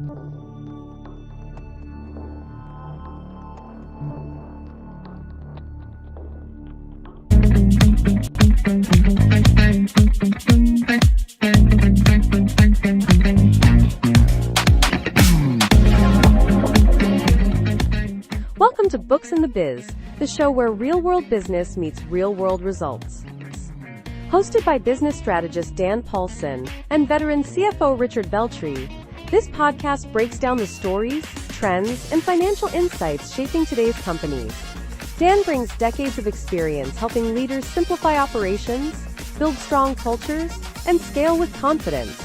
Welcome to Books the Biz, the show where real-world business meets real-world results. Hosted by business strategist Dan Paulson and veteran CFO Richard Veltre, this podcast breaks down the stories, trends, and financial insights shaping today's companies. Dan brings decades of experience helping leaders simplify operations, build strong cultures, and scale with confidence.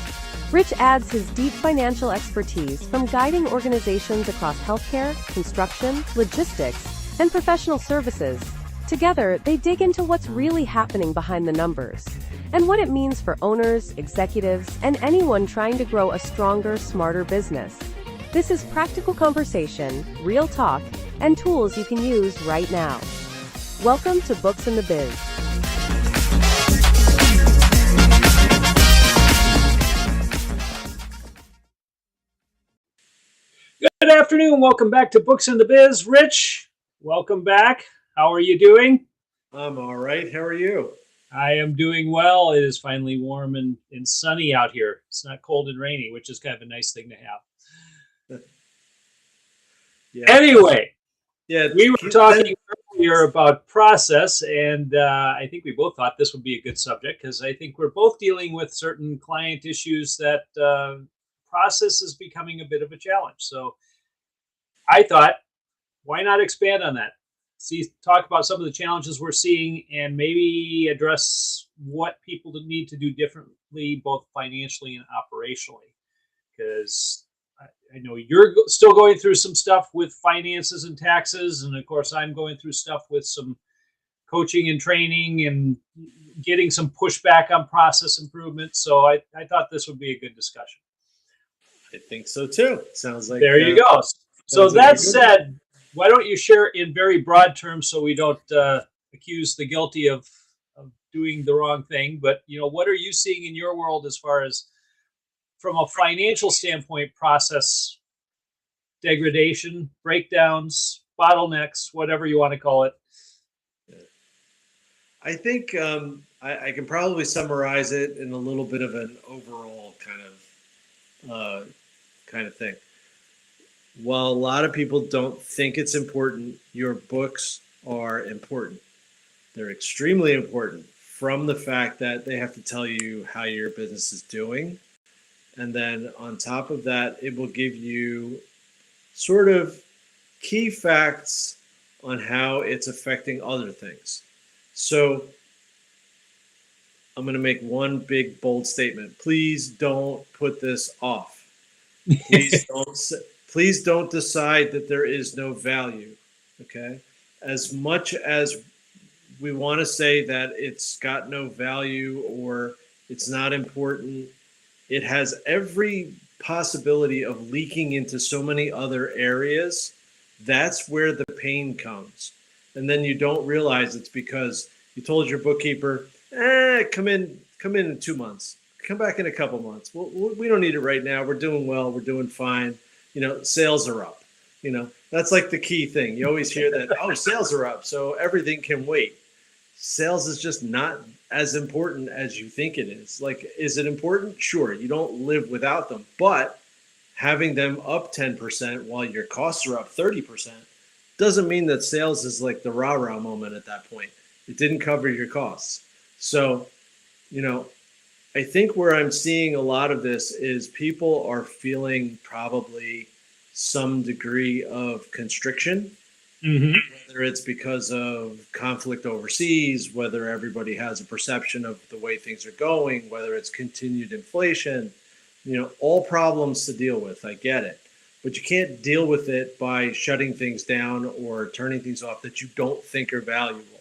Rich adds his deep financial expertise from guiding organizations across healthcare, construction, logistics, and professional services. Together, they dig into what's really happening behind the numbers and what it means for owners, executives, and anyone trying to grow a stronger, smarter business. This is practical conversation, real talk, and tools you can use right now. Welcome to Books the Biz. Good afternoon. Welcome back to Books the Biz. Rich, welcome back. How are you doing? I'm all right. How are you? I am doing well. It is finally warm and sunny out here. It's not cold and rainy, which is kind of a nice thing to have. Yeah. Anyway, yeah, we were talking earlier about process, and I think we both thought this would be a good subject because I think we're both dealing with certain client issues that process is becoming a bit of a challenge. So I thought, why not expand on that? Talk about some of the challenges we're seeing and maybe address what people need to do differently, both financially and operationally. Because I know you're still going through some stuff with finances and taxes. And of course, I'm going through stuff with some coaching and training and getting some pushback on process improvement. So I thought this would be a good discussion. I think so too. Sounds like there you go. So that said, why don't you share in very broad terms so we don't accuse the guilty of doing the wrong thing? But, what are you seeing in your world as far as from a financial standpoint, process degradation, breakdowns, bottlenecks, whatever you want to call it? I think I can probably summarize it in a little bit of an overall kind of thing. While a lot of people don't think it's important, your books are important. They're extremely important from the fact that they have to tell you how your business is doing. And then on top of that, it will give you sort of key facts on how it's affecting other things. So I'm going to make one big, bold statement. Please don't put this off. Please don't decide that there is no value, okay? As much as we want to say that it's got no value or it's not important, it has every possibility of leaking into so many other areas. That's where the pain comes. And then you don't realize it's because you told your bookkeeper, come in in 2 months. Come back in a couple months. Well, we don't need it right now. We're doing well. We're doing fine. Sales are up. That's like the key thing. You always hear that, sales are up, so everything can wait. Sales is just not as important as you think it is. Like, is it important? Sure. You don't live without them, but having them up 10% while your costs are up 30% doesn't mean that sales is like the rah-rah moment at that point. It didn't cover your costs. So, I think where I'm seeing a lot of this is people are feeling probably some degree of constriction, whether it's because of conflict overseas, whether everybody has a perception of the way things are going, whether it's continued inflation, all problems to deal with. I get it. But you can't deal with it by shutting things down or turning things off that you don't think are valuable,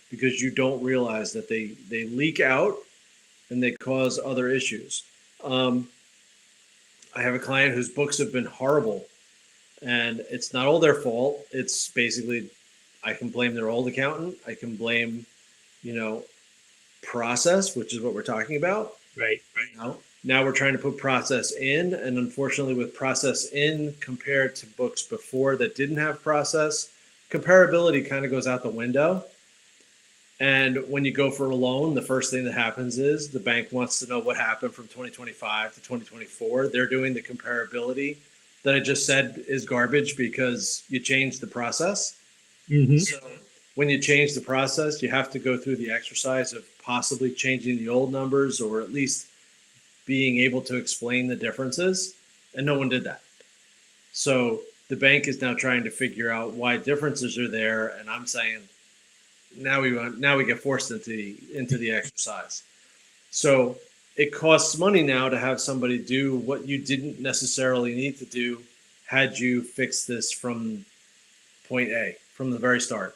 because you don't realize that they leak out and they cause other issues. I have a client whose books have been horrible, and it's not all their fault. It's basically, I can blame their old accountant. I can blame, process, which is what we're talking about. Right. Now we're trying to put process in, and unfortunately with process in compared to books before that didn't have process, comparability kind of goes out the window. And when you go for a loan, the first thing that happens is the bank wants to know what happened from 2025 to 2024. They're doing the comparability that I just said is garbage because you changed the process. Mm-hmm. So when you change the process, you have to go through the exercise of possibly changing the old numbers or at least being able to explain the differences. And no one did that. So the bank is now trying to figure out why differences are there. And I'm saying, now we get forced into the exercise. So it costs money now to have somebody do what you didn't necessarily need to do had you fixed this from point A, from the very start.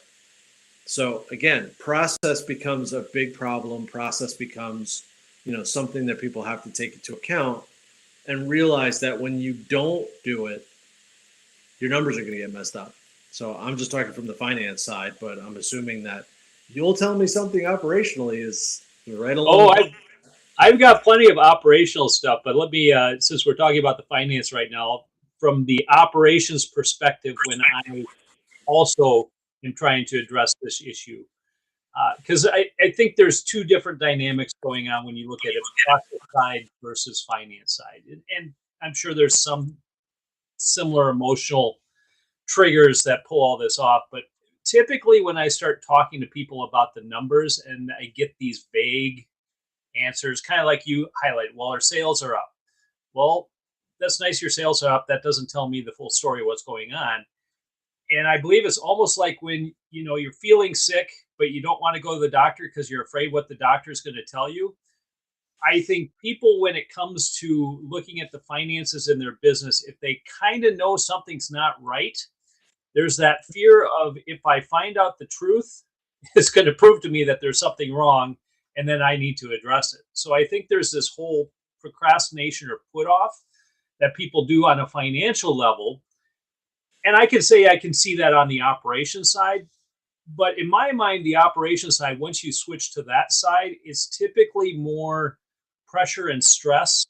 So again, process becomes a big problem. Process becomes, something that people have to take into account and realize that when you don't do it, your numbers are going to get messed up. So I'm just talking from the finance side, but I'm assuming that you'll tell me something operationally is right along. Oh, I've got plenty of operational stuff, but let me, since we're talking about the finance right now, from the operations perspective, when I also am trying to address this issue, because I think there's two different dynamics going on when you look at it, process side versus finance side. And I'm sure there's some similar emotional triggers that pull all this off. But typically when I start talking to people about the numbers and I get these vague answers, kind of like you highlight, well, our sales are up. Well, that's nice your sales are up. That doesn't tell me the full story of what's going on. And I believe it's almost like when you're feeling sick, but you don't want to go to the doctor because you're afraid what the doctor is going to tell you. I think people, when it comes to looking at the finances in their business, if they kind of know something's not right, there's that fear of, if I find out the truth, it's going to prove to me that there's something wrong, and then I need to address it. So I think there's this whole procrastination or put off that people do on a financial level. And I can say I can see that on the operation side. But in my mind, the operation side, once you switch to that side, is typically more pressure and stress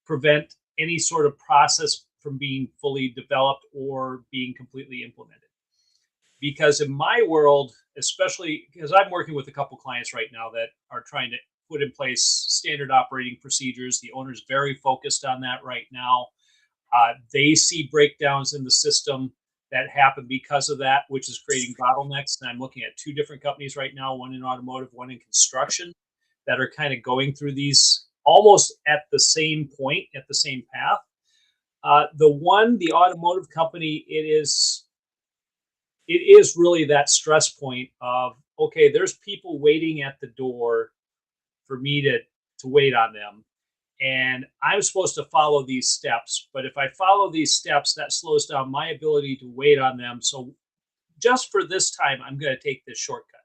prevent any sort of process from being fully developed or being completely implemented. Because in my world, especially because I'm working with a couple clients right now that are trying to put in place standard operating procedures. The owner's very focused on that right now. They see breakdowns in the system that happen because of that, which is creating bottlenecks. And I'm looking at two different companies right now, one in automotive, one in construction, that are kind of going through these almost at the same point, at the same path. The automotive company, it is really that stress point of, okay, there's people waiting at the door for me to wait on them. And I'm supposed to follow these steps. But if I follow these steps, that slows down my ability to wait on them. So just for this time, I'm going to take this shortcut.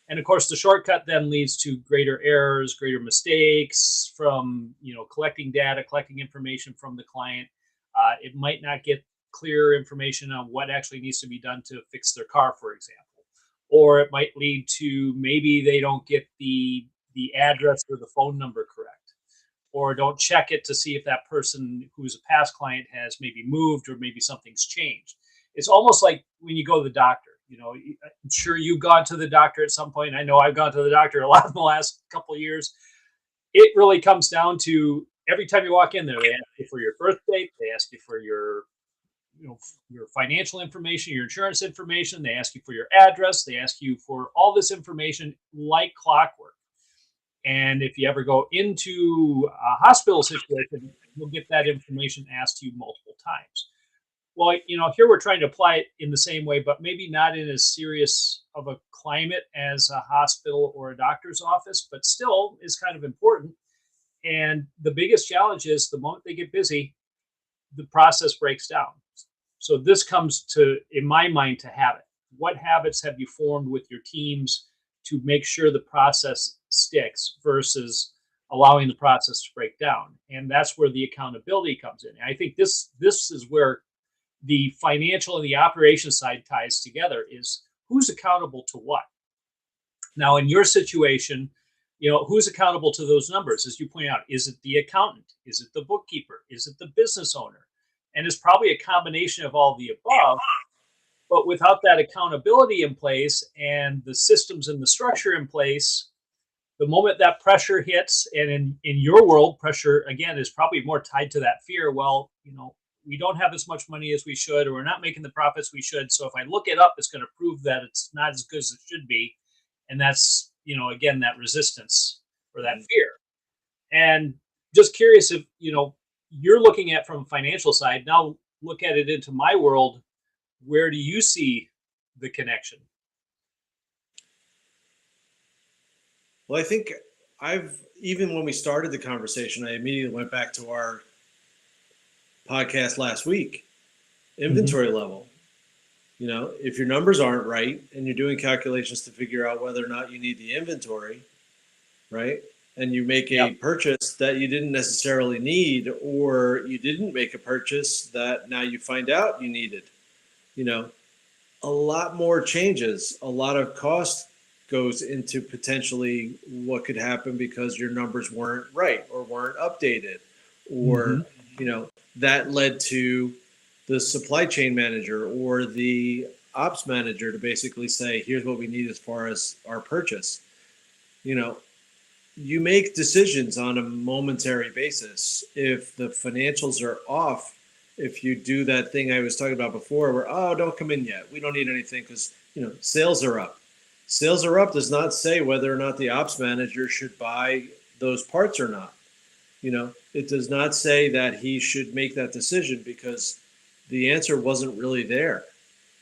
And of course, the shortcut then leads to greater errors, greater mistakes from, collecting data, collecting information from the client. It might not get clear information on what actually needs to be done to fix their car, for example. Or it might lead to maybe they don't get the address or the phone number correct, or don't check it to see if that person who's a past client has maybe moved or maybe something's changed. It's almost like when you go to the doctor. I'm sure you've gone to the doctor at some point. I know I've gone to the doctor a lot in the last couple of years. It really comes down to every time you walk in there, they ask you for your birth date, they ask you for your financial information, your insurance information, they ask you for your address, they ask you for all this information like clockwork. And if you ever go into a hospital situation, you'll get that information asked to you multiple times. Well, here we're trying to apply it in the same way, but maybe not in as serious of a climate as a hospital or a doctor's office, but still is kind of important. And the biggest challenge is the moment they get busy, the process breaks down. So this comes to, in my mind, to habit. What habits have you formed with your teams to make sure the process sticks versus allowing the process to break down? And that's where the accountability comes in. And I think this is where the financial and the operations side ties together, is who's accountable to what. Now, in your situation, who's accountable to those numbers? As you point out, is it the accountant? Is it the bookkeeper? Is it the business owner? And it's probably a combination of all the above. But without that accountability in place and the systems and the structure in place, the moment that pressure hits, and in your world, pressure, again, is probably more tied to that fear. Well, we don't have as much money as we should, or we're not making the profits we should. So if I look it up, it's going to prove that it's not as good as it should be. And that's, again, that resistance or that fear. And just curious if, you're looking at from a financial side, now look at it into my world. Where do you see the connection? Well, I think even when we started the conversation, I immediately went back to our podcast last week, inventory level. If your numbers aren't right and you're doing calculations to figure out whether or not you need the inventory, right? And you make a purchase that you didn't necessarily need, or you didn't make a purchase that now you find out you needed, a lot more changes, a lot of cost goes into potentially what could happen because your numbers weren't right or weren't updated, or, that led to the supply chain manager or the ops manager to basically say, here's what we need as far as our purchase. You make decisions on a momentary basis. If the financials are off, if you do that thing I was talking about before where, don't come in yet, we don't need anything because, sales are up. Sales are up does not say whether or not the ops manager should buy those parts or not. It does not say that he should make that decision because the answer wasn't really there.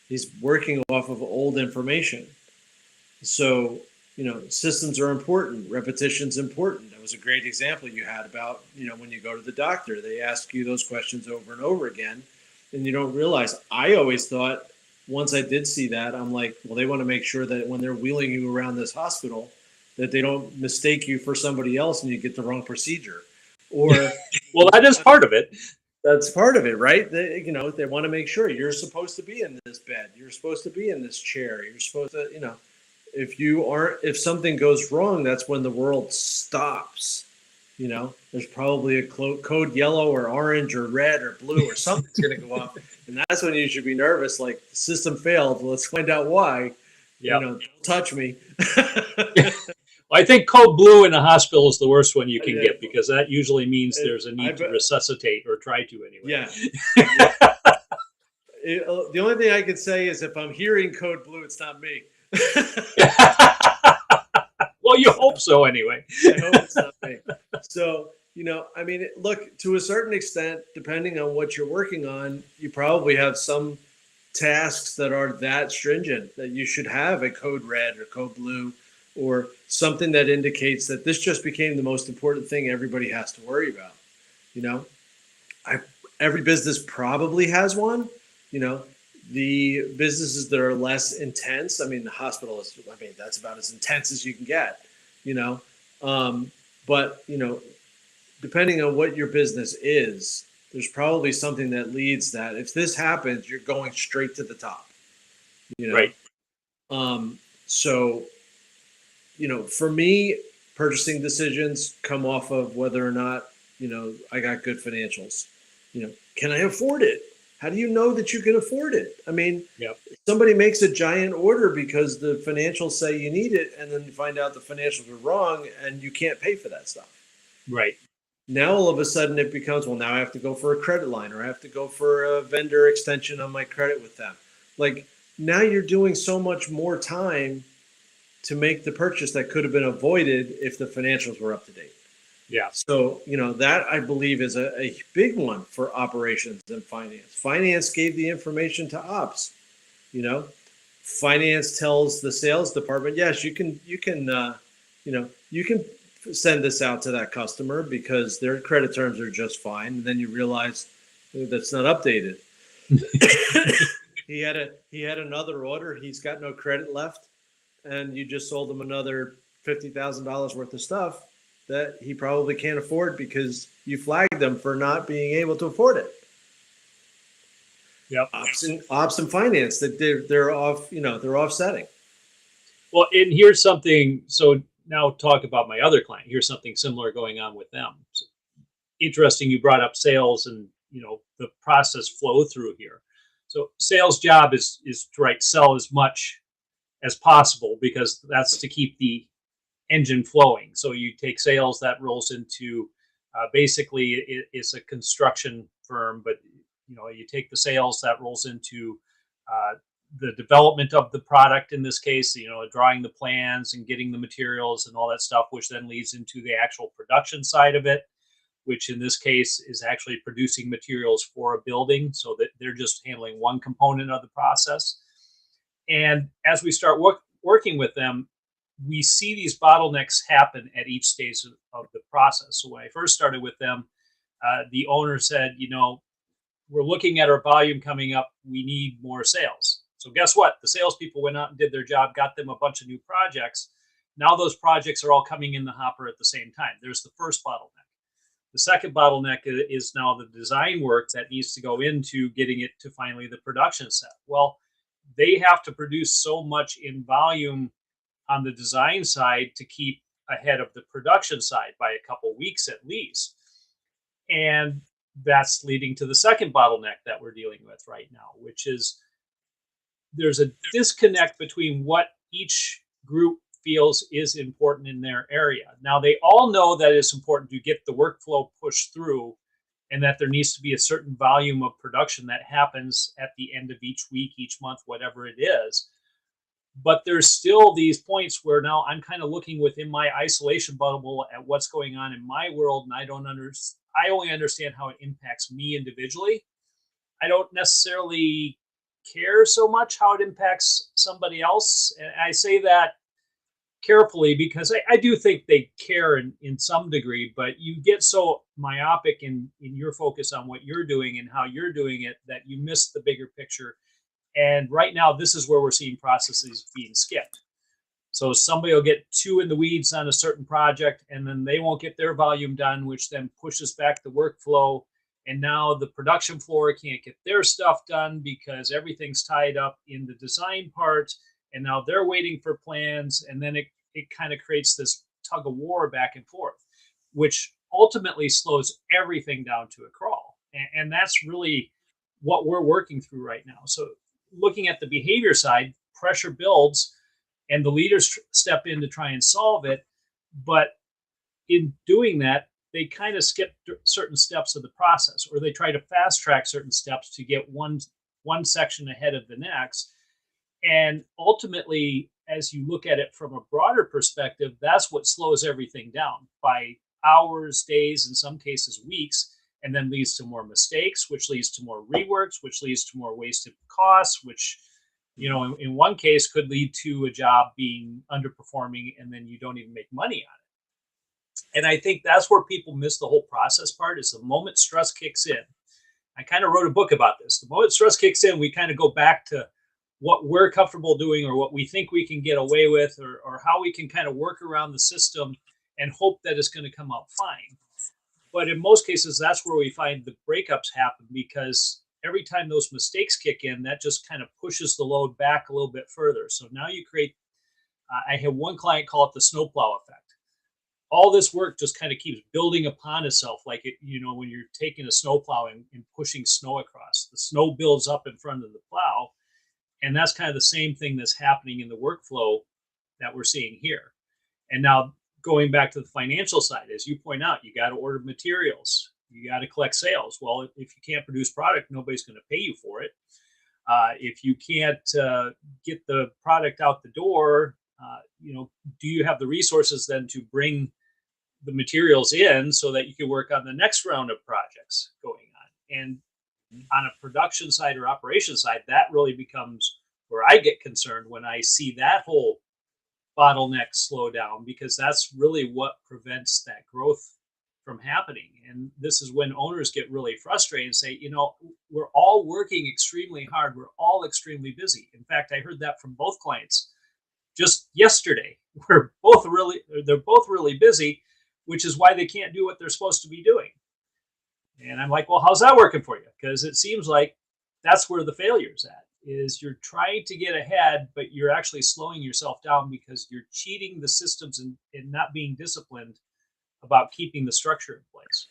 He's working off of old information. So, systems are important. Repetition's important. That was a great example you had about, when you go to the doctor, they ask you those questions over and over again, and you don't realize. I always thought, once I did see that, I'm like, well, they want to make sure that when they're wheeling you around this hospital, that they don't mistake you for somebody else and you get the wrong procedure. Or, well, that is part of it. That's part of it, right? They want to make sure you're supposed to be in this bed. You're supposed to be in this chair. You're supposed to, if something goes wrong, that's when the world stops. There's probably a code yellow or orange or red or blue or something's going to go off. And that's when you should be nervous. Like, the system failed. Let's find out why. Don't touch me. I think code blue in a hospital is the worst one you can get, because that usually means there's a need to resuscitate, or try to anyway. Yeah. The only thing I could say is if I'm hearing code blue, it's not me. Well, you hope so anyway. I hope it's not me. So, look, to a certain extent, depending on what you're working on, you probably have some tasks that are that stringent that you should have a code red or code blue, or something that indicates that this just became the most important thing everybody has to worry about. Every business probably has one. The businesses that are less intense, the hospital is, that's about as intense as you can get, but, depending on what your business is, there's probably something that leads that. If this happens, you're going straight to the top, Right. So, for me, purchasing decisions come off of whether or not, I got good financials. Can I afford it? How do you know that you can afford it? Somebody makes a giant order because the financials say you need it, and then you find out the financials are wrong and you can't pay for that stuff. Right. Now, all of a sudden it becomes, well, now I have to go for a credit line, or I have to go for a vendor extension on my credit with them. Like, now you're doing so much more time to make the purchase that could have been avoided if the financials were up to date. Yeah. So, that I believe is a big one for operations and finance. Finance gave the information to ops. Finance tells the sales department, yes, you can send this out to that customer because their credit terms are just fine. And then you realize that's not updated. He had another order. He's got no credit left, and you just sold him another $50,000 worth of stuff that he probably can't afford because you flagged them for not being able to afford it. Yep. Ops and finance, that they're off, they're offsetting. Well, and here's something. So now talk about my other client. Here's something similar going on with them. So interesting, you brought up sales and the process flow through here. So sales job is to sell as much as possible, because that's to keep the engine flowing. So you take sales, that rolls into basically it's a construction firm, but you take the sales, that rolls into the development of the product in this case, drawing the plans and getting the materials and all that stuff, which then leads into the actual production side of it, which in this case is actually producing materials for a building, so that they're just handling one component of the process. And as we start working with them, we see these bottlenecks happen at each stage of the process. So when I first started with them, the owner said, we're looking at our volume coming up. We need more sales. So guess what? The salespeople went out and did their job, got them a bunch of new projects. Now those projects are all coming in the hopper at the same time. There's the first bottleneck. The second bottleneck is now the design work that needs to go into getting it to finally the production set. Well, they have to produce so much in volume on the design side to keep ahead of the production side by a couple weeks at least. And that's leading to the second bottleneck that we're dealing with right now, which is there's a disconnect between what each group feels is important in their area. Now, they all know that it's important to get the workflow pushed through, and that there needs to be a certain volume of production that happens at the end of each week, each month, whatever it is. But there's still these points where now I'm kind of looking within my isolation bubble at what's going on in my world, and I only understand how it impacts me individually. I don't necessarily care so much how it impacts somebody else. And I say that carefully, because I do think they care in some degree, but you get so myopic in your focus on what you're doing and how you're doing it that you miss the bigger picture. And right now, this is where we're seeing processes being skipped. So somebody will get too in the weeds on a certain project, and then they won't get their volume done, which then pushes back the workflow. And now the production floor can't get their stuff done because everything's tied up in the design part. And now they're waiting for plans. And then it kind of creates this tug of war back and forth, which ultimately slows everything down to a crawl. And that's really what we're working through right now. So looking at the behavior side, pressure builds and the leaders step in to try and solve it. But in doing that, they kind of skip certain steps of the process, or they try to fast track certain steps to get one section ahead of the next. And ultimately, as you look at it from a broader perspective, that's what slows everything down by hours, days, in some cases weeks, and then leads to more mistakes, which leads to more reworks, which leads to more wasted costs, which, in one case could lead to a job being underperforming, and then you don't even make money on it. And I think that's where people miss the whole process part, is the moment stress kicks in. I kind of wrote a book about this. The moment stress kicks in, we kind of go back to what we're comfortable doing, or what we think we can get away with, or how we can kind of work around the system and hope that it's going to come out fine. But in most cases, that's where we find the breakups happen, because every time those mistakes kick in, that just kind of pushes the load back a little bit further. So now you create, I have one client call it the snowplow effect. All this work just kind of keeps building upon itself, like when you're taking a snowplow and pushing snow across, the snow builds up in front of the plow. And that's kind of the same thing that's happening in the workflow that we're seeing here. And now going back to the financial side, as you point out, you got to order materials, you got to collect sales. Well, if you can't produce product, nobody's going to pay you for it. If you can't get the product out the door, do you have the resources then to bring the materials in so that you can work on the next round of projects going on? And on a production side or operation side, that really becomes where I get concerned when I see that whole bottleneck slow down, because that's really what prevents that growth from happening. And this is when owners get really frustrated and say, we're all working extremely hard. We're all extremely busy. In fact, I heard that from both clients just yesterday. They're both really busy, which is why they can't do what they're supposed to be doing. And I'm like, well, how's that working for you? Because it seems like that's where the failure's at. is you're trying to get ahead, but you're actually slowing yourself down because you're cheating the systems and not being disciplined about keeping the structure in place.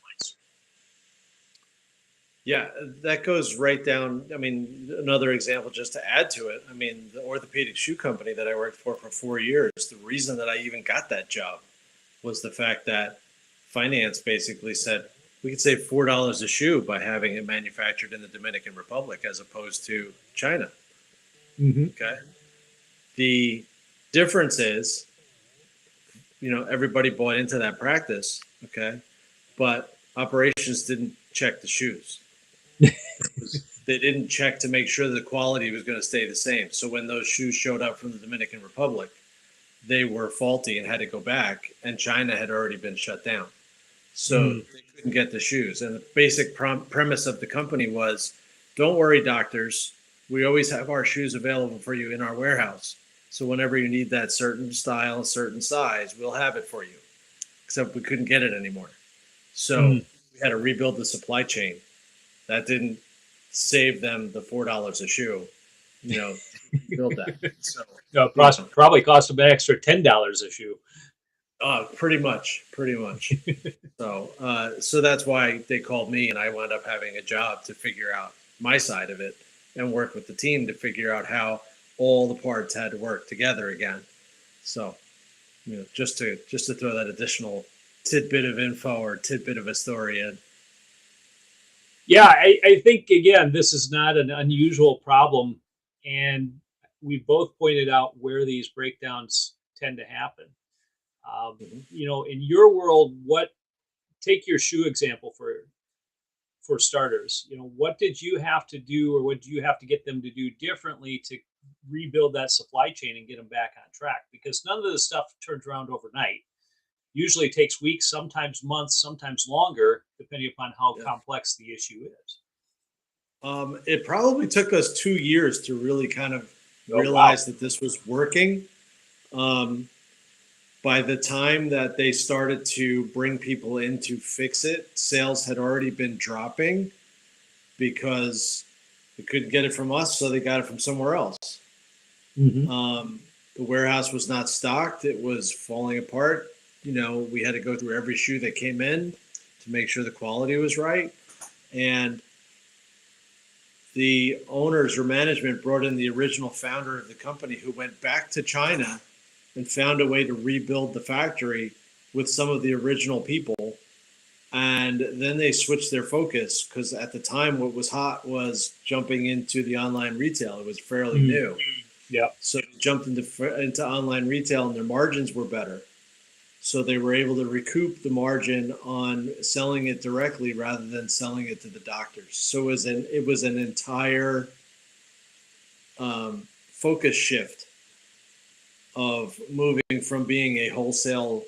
Yeah, that goes right down. I mean, another example just to add to it. I mean, the orthopedic shoe company that I worked for 4 years, the reason that I even got that job was the fact that finance basically said we could save $4 a shoe by having it manufactured in the Dominican Republic as opposed to China. Mm-hmm. Okay. The difference is, everybody bought into that practice. Okay. But operations didn't check the shoes. They didn't check to make sure the quality was going to stay the same. So when those shoes showed up from the Dominican Republic, they were faulty and had to go back, and China had already been shut down. So they couldn't get the shoes. And the basic premise of the company was, don't worry, doctors. We always have our shoes available for you in our warehouse. So whenever you need that certain style, certain size, we'll have it for you. Except we couldn't get it anymore. So we had to rebuild the supply chain. That didn't save them the $4 a shoe, build that. So Probably cost them an extra $10 a shoe. Pretty much. So that's why they called me, and I wound up having a job to figure out my side of it and work with the team to figure out how all the parts had to work together again. So, just to throw that additional tidbit of info or tidbit of a story in. Yeah, I think, again, this is not an unusual problem. And we both pointed out where these breakdowns tend to happen. In your world, take your shoe example for starters. What did you have to do, or what do you have to get them to do differently to rebuild that supply chain and get them back on track? Because none of this stuff turns around overnight. Usually takes weeks, sometimes months, sometimes longer, depending upon how complex the issue is. It probably took us 2 years to really kind of realize that this was working. By the time that they started to bring people in to fix it, sales had already been dropping because they couldn't get it from us, so they got it from somewhere else. The warehouse was not stocked. It was falling apart. We had to go through every shoe that came in to make sure the quality was right. And the owners or management brought in the original founder of the company, who went back to China and found a way to rebuild the factory with some of the original people. And then they switched their focus, because at the time what was hot was jumping into the online retail. It was fairly new. Yeah. So they jumped into online retail, and their margins were better. So they were able to recoup the margin on selling it directly rather than selling it to the doctors. So it was an entire focus shift of moving from being a wholesale,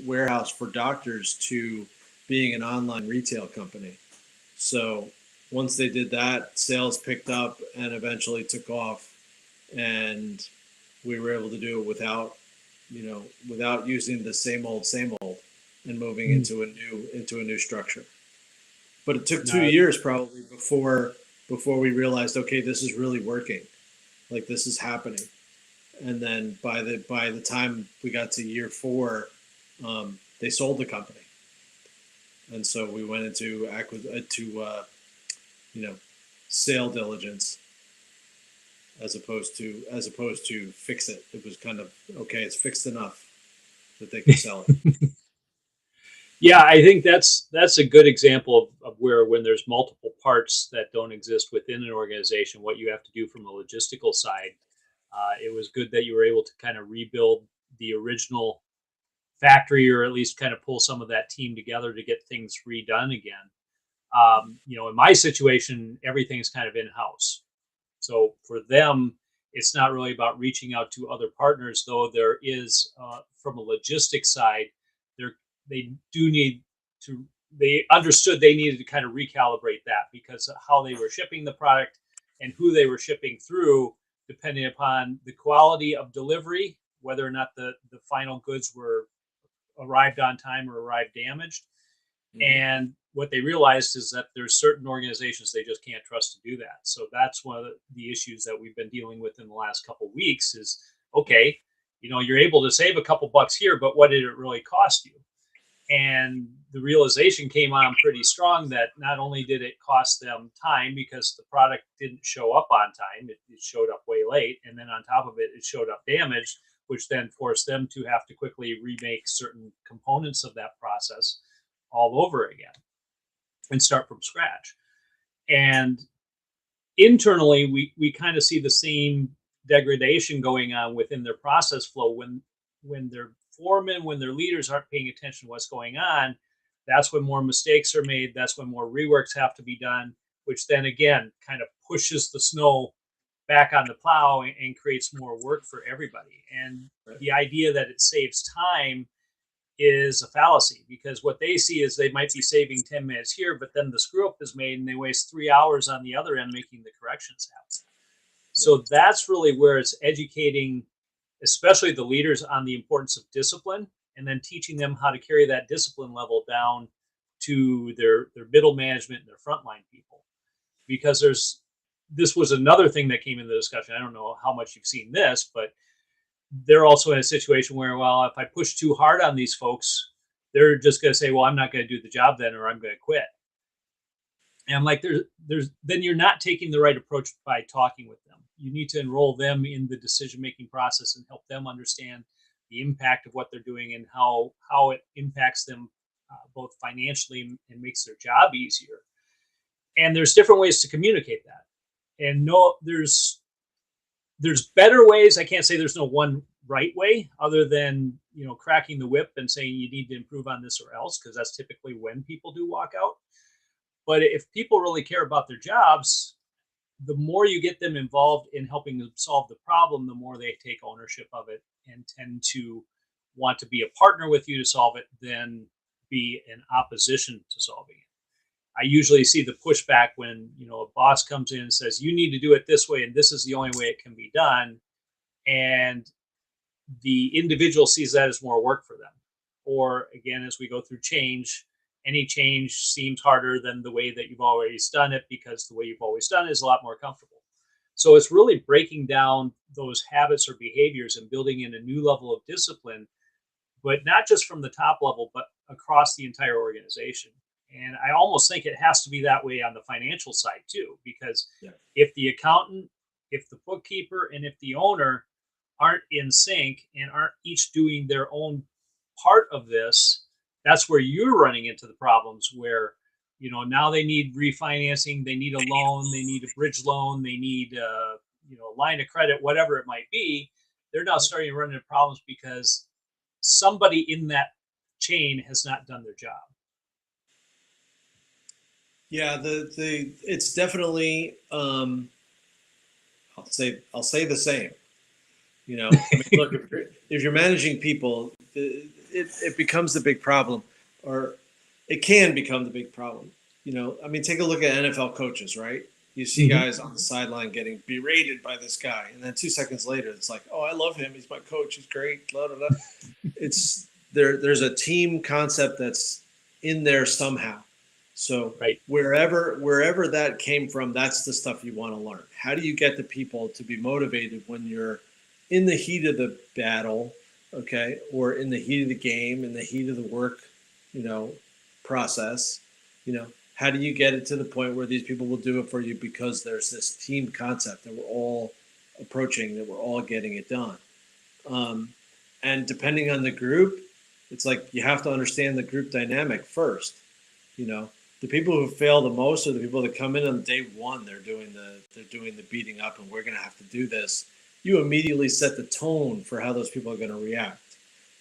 warehouse for doctors to being an online retail company. So once they did that, sales picked up and eventually took off, and we were able to do it without using the same old, and moving into a new structure. But it took 2 years probably before we realized, okay, this is really working. Like, this is happening. And then by the time we got to year 4, they sold the company. And so we went into sale diligence as opposed to fix it. It was kind of, okay, it's fixed enough that they can sell it. Yeah, I think that's a good example of where, when there's multiple parts that don't exist within an organization, what you have to do from a logistical side. It was good that you were able to kind of rebuild the original factory, or at least kind of pull some of that team together to get things redone again. In my situation, everything's kind of in-house. So for them, it's not really about reaching out to other partners, though there is, from a logistics side, they understood they needed to kind of recalibrate that, because of how they were shipping the product and who they were shipping through, depending upon the quality of delivery, whether or not the final goods were arrived on time or arrived damaged, and what they realized is that there's certain organizations they just can't trust to do that. So that's one of the issues that we've been dealing with in the last couple of weeks is, okay, you're able to save a couple bucks here, but what did it really cost you? And the realization came on pretty strong that not only did it cost them time because the product didn't show up on time, it showed up way late. And then on top of it, it showed up damaged, which then forced them to have to quickly remake certain components of that process all over again and start from scratch. And internally, we kind of see the same degradation going on within their process flow when their foremen, when their leaders aren't paying attention to what's going on. That's when more mistakes are made. That's when more reworks have to be done, which then again kind of pushes the snow back on the plow and creates more work for everybody. And the idea that it saves time is a fallacy, because what they see is they might be saving 10 minutes here, but then the screw up is made and they waste 3 hours on the other end making the corrections happen. So that's really where it's educating, especially the leaders, on the importance of discipline, and then teaching them how to carry that discipline level down to their middle management and their frontline people. Because this was another thing that came into the discussion. I don't know how much you've seen this, but they're also in a situation where, well, if I push too hard on these folks, they're just going to say, well, I'm not going to do the job then, or I'm going to quit. And I'm like, then you're not taking the right approach by talking with them. You need to enroll them in the decision-making process and help them understand the impact of what they're doing and how it impacts them both financially and makes their job easier. And there's different ways to communicate that. And no, there's better ways. I can't say there's no one right way other than, cracking the whip and saying you need to improve on this or else, because that's typically when people do walk out. But if people really care about their jobs, the more you get them involved in helping them solve the problem, the more they take ownership of it and tend to want to be a partner with you to solve it than be in opposition to solving it. I usually see the pushback when, a boss comes in and says, you need to do it this way, and this is the only way it can be done. And the individual sees that as more work for them. Or again, as we go through change, any change seems harder than the way that you've always done it, because the way you've always done it is a lot more comfortable. So it's really breaking down those habits or behaviors and building in a new level of discipline, but not just from the top level, but across the entire organization. And I almost think it has to be that way on the financial side too, because if the accountant, if the bookkeeper, and if the owner aren't in sync and aren't each doing their own part of this, that's where you're running into the problems where, now they need refinancing, they need a loan, they need a bridge loan, they need a line of credit, whatever it might be. They're now starting to run into problems because somebody in that chain has not done their job. Yeah, it's definitely I'll say the same. Look, if you're managing people, it becomes the big problem, or it can become the big problem. Take a look at NFL coaches, right? You see guys on the sideline getting berated by this guy, and then 2 seconds later, it's like, oh, I love him. He's my coach. He's great. Blah, blah, blah. It's there's a team concept that's in there somehow. So wherever that came from, that's the stuff you want to learn. How do you get the people to be motivated when you're in the heat of the battle, okay, or in the heat of the game, in the heat of the work, process? How do you get it to the point where these people will do it for you because there's this team concept that we're all approaching, that we're all getting it done? And depending on the group, it's like you have to understand the group dynamic first. The people who fail the most are the people that come in on day one. They're doing the beating up, and we're going to have to do this. You immediately set the tone for how those people are going to react.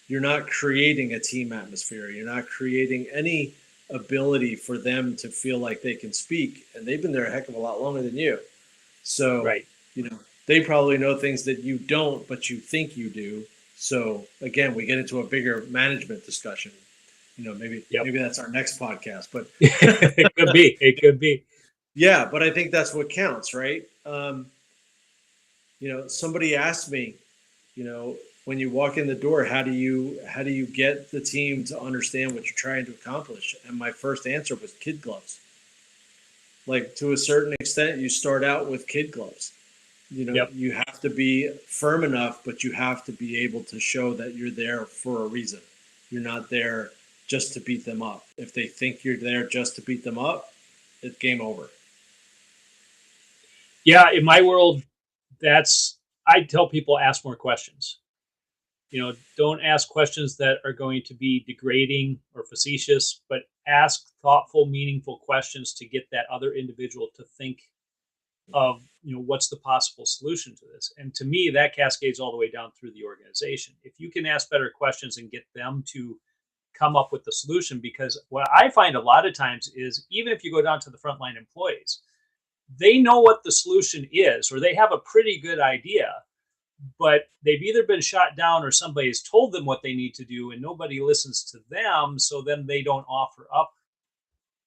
You're not creating a team atmosphere. You're not creating any ability for them to feel like they can speak, and they've been there a heck of a lot longer than you. So, they probably know things that you don't, but you think you do. So again, we get into a bigger management discussion. Maybe that's our next podcast, but it could be. Yeah, but I think that's what counts, right? Somebody asked me, when when you walk in the door, how do you get the team to understand what you're trying to accomplish? And my first answer was kid gloves. Like, to a certain extent, you start out with kid gloves. Yep. You have to be firm enough, but you have to be able to show that you're there for a reason. You're not there just to beat them up. If they think you're there just to beat them up, it's game over. Yeah, in my world, I tell people ask more questions. Don't ask questions that are going to be degrading or facetious, but ask thoughtful, meaningful questions to get that other individual to think of, what's the possible solution to this. And to me, that cascades all the way down through the organization. If you can ask better questions and get them to come up with the solution, because what I find a lot of times is, even if you go down to the frontline employees, they know what the solution is, or they have a pretty good idea, but they've either been shot down or somebody's told them what they need to do and nobody listens to them. So then they don't offer up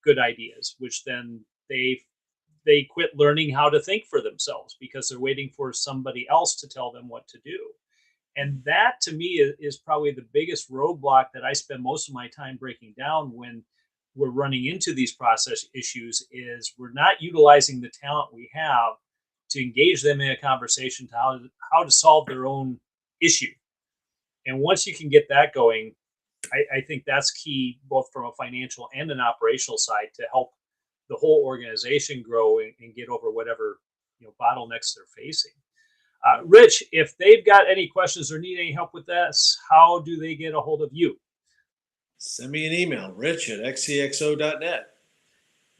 good ideas, which then they quit learning how to think for themselves because they're waiting for somebody else to tell them what to do. And that, to me, is probably the biggest roadblock that I spend most of my time breaking down when we're running into these process issues, is we're not utilizing the talent we have to engage them in a conversation to how to solve their own issue. And once you can get that going, I think that's key, both from a financial and an operational side, to help the whole organization grow and get over whatever bottlenecks they're facing. Rich, if they've got any questions or need any help with this, how do they get a hold of you? Send me an email, rich@xcxo.net.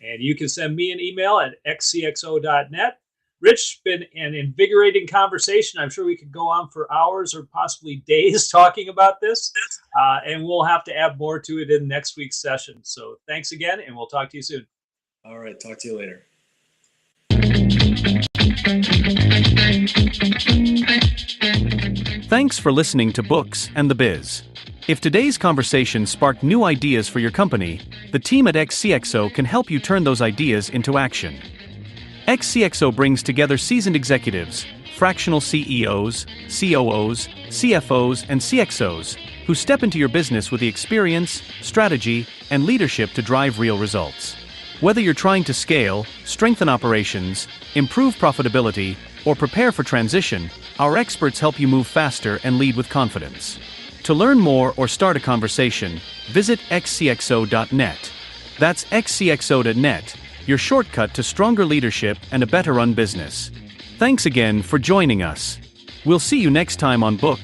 And you can send me an email at xcxo.net. Rich, it's been an invigorating conversation. I'm sure we could go on for hours or possibly days talking about this. And we'll have to add more to it in next week's session. So thanks again, and we'll talk to you soon. All right. Talk to you later. Thanks for listening to Books and the Biz. If today's conversation sparked new ideas for your company, the team at XCXO can help you turn those ideas into action. XCXO brings together seasoned executives, fractional CEOs, COOs, CFOs, and CXOs who step into your business with the experience, strategy, and leadership to drive real results. Whether you're trying to scale, strengthen operations, improve profitability, or prepare for transition, our experts help you move faster and lead with confidence. To learn more or start a conversation, visit xcxo.net. That's xcxo.net, your shortcut to stronger leadership and a better run business. Thanks again for joining us. We'll see you next time on Book